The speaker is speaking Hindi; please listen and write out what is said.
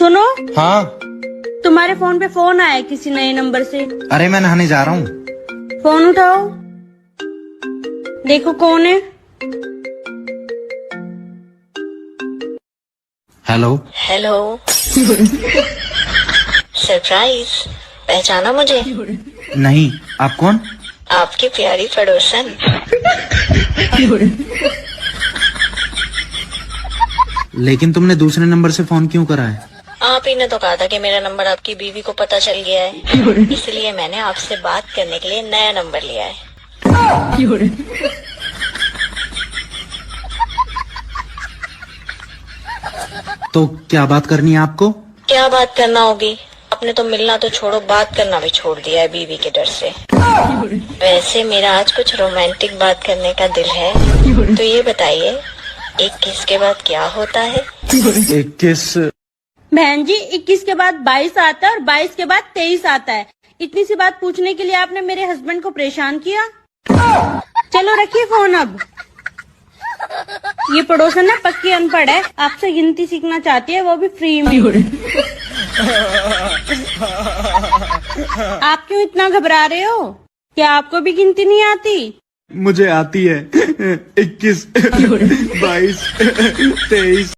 सुनो, हाँ। तुम्हारे फोन पे फोन आया है किसी नए नंबर से। अरे मैं नहाने जा रहा हूँ। फोन उठाओ, देखो कौन है। हेलो। हेलो। सरप्राइज, पहचाना मुझे? नहीं, आप कौन? आपकी प्यारी पड़ोसन। लेकिन तुमने दूसरे नंबर से फोन क्यों करा है? आप ही ने तो कहा था कि मेरा नंबर आपकी बीवी को पता चल गया है, इसलिए मैंने आपसे बात करने के लिए नया नंबर लिया है। तो क्या बात करनी है आपको? क्या बात करना होगी? आपने तो मिलना तो छोड़ो, बात करना भी छोड़ दिया है बीवी के डर से। वैसे मेरा आज कुछ रोमांटिक बात करने का दिल है, तो ये बताइए 21 के बाद क्या होता है? 21? बहन जी, 21 के बाद 22 आता है और 22 के बाद 23 आता है। इतनी सी बात पूछने के लिए आपने मेरे हस्बैंड को परेशान किया। चलो रखिए फोन अब। ये पड़ोसन ना पक्की अनपढ़ है, आपसे गिनती सीखना चाहती है, वो भी फ्री में। आप क्यों इतना घबरा रहे हो? क्या आपको भी गिनती नहीं आती? मुझे आती है। 21, 22, 23।